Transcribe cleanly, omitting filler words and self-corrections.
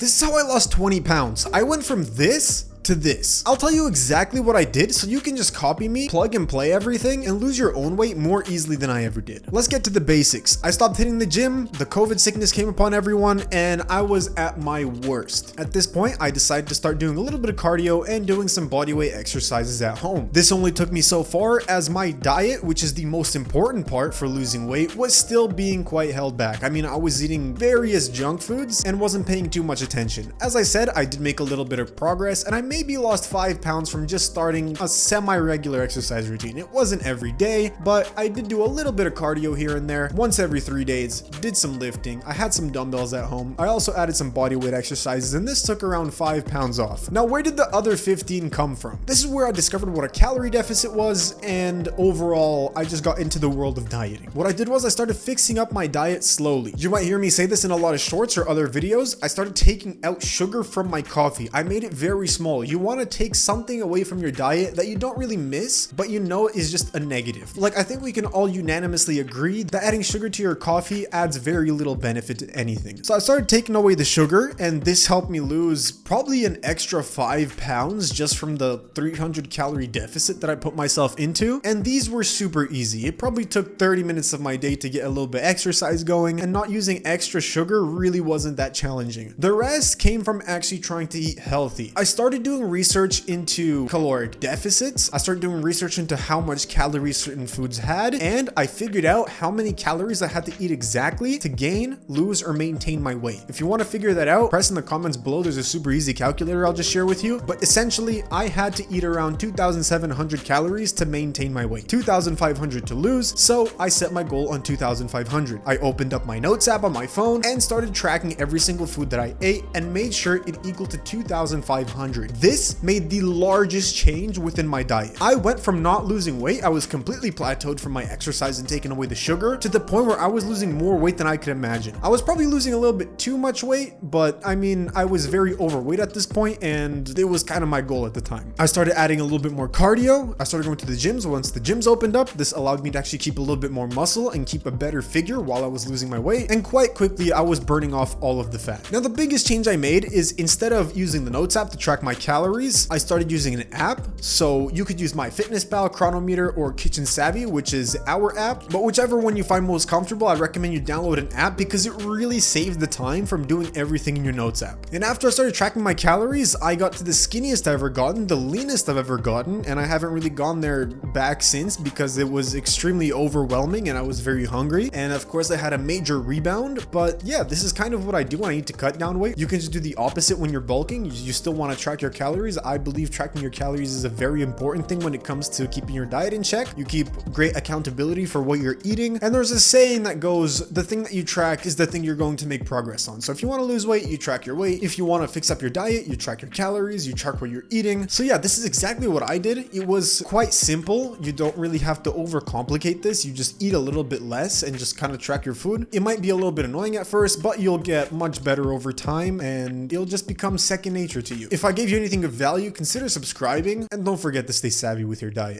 This is how I lost 20 pounds. I went from this to this. I'll tell you exactly what I did so you can just copy me, plug and play everything, and lose your own weight more easily than I ever did. Let's get to the basics. I stopped hitting the gym, the COVID sickness came upon everyone, and I was at my worst. At this point, I decided to start doing a little bit of cardio and doing some bodyweight exercises at home. This only took me so far as my diet, which is the most important part for losing weight, was still being quite held back. I mean, I was eating various junk foods and wasn't paying too much attention. As I said, I did make a little bit of progress, and I maybe lost 5 pounds from just starting a semi-regular exercise routine. It wasn't every day, but I did do a little bit of cardio here and there, once every 3 days, did some lifting. I had some dumbbells at home. I also added some bodyweight exercises, and this took around 5 pounds off. Now, where did the other 15 come from? This is where I discovered what a calorie deficit was, and overall, I just got into the world of dieting. What I did was I started fixing up my diet slowly. You might hear me say this in a lot of shorts or other videos. I started taking out sugar from my coffee. I made it very small. You want to take something away from your diet that you don't really miss, but you know is just a negative. Like, I think we can all unanimously agree that adding sugar to your coffee adds very little benefit to anything. So I started taking away the sugar, and this helped me lose probably an extra 5 pounds just from the 300 calorie deficit that I put myself into. And these were super easy. It probably took 30 minutes of my day to get a little bit exercise going, and not using extra sugar really wasn't that challenging. The rest came from actually trying to eat healthy. I started doing research into caloric deficits. I started doing research into how much calories certain foods had, and I figured out how many calories I had to eat exactly to gain, lose, or maintain my weight. If you want to figure that out, press in the comments below. There's a super easy calculator I'll just share with you. But essentially, I had to eat around 2,700 calories to maintain my weight, 2,500 to lose, so I set my goal on 2,500. I opened up my notes app on my phone and started tracking every single food that I ate and made sure it equaled to 2,500. This made the largest change within my diet. I went from not losing weight, I was completely plateaued from my exercise and taking away the sugar, to the point where I was losing more weight than I could imagine. I was probably losing a little bit too much weight, but I mean, I was very overweight at this point, and it was kind of my goal at the time. I started adding a little bit more cardio. I started going to the gyms. Once the gyms opened up, this allowed me to actually keep a little bit more muscle and keep a better figure while I was losing my weight, and quite quickly I was burning off all of the fat. Now, the biggest change I made is, instead of using the notes app to track my calories, I started using an app. So you could use MyFitnessPal, Chronometer, or Kitchen Savvy, which is our app, but whichever one you find most comfortable, I recommend you download an app because it really saves the time from doing everything in your notes app. And after I started tracking my calories, I got to the skinniest I've ever gotten, the leanest I've ever gotten, and I haven't really gone there back since because it was extremely overwhelming and I was very hungry. And of course I had a major rebound, but yeah, this is kind of what I do when I need to cut down weight. You can just do the opposite when you're bulking. You still want to track your calories. I believe tracking your calories is a very important thing when it comes to keeping your diet in check. You keep great accountability for what you're eating. And there's a saying that goes, the thing that you track is the thing you're going to make progress on. So if you want to lose weight, you track your weight. If you want to fix up your diet, you track your calories, you track what you're eating. So yeah, this is exactly what I did. It was quite simple. You don't really have to overcomplicate this. You just eat a little bit less and just kind of track your food. It might be a little bit annoying at first, but you'll get much better over time and it'll just become second nature to you. If I gave you anything of value, consider subscribing, and don't forget to stay savvy with your diet.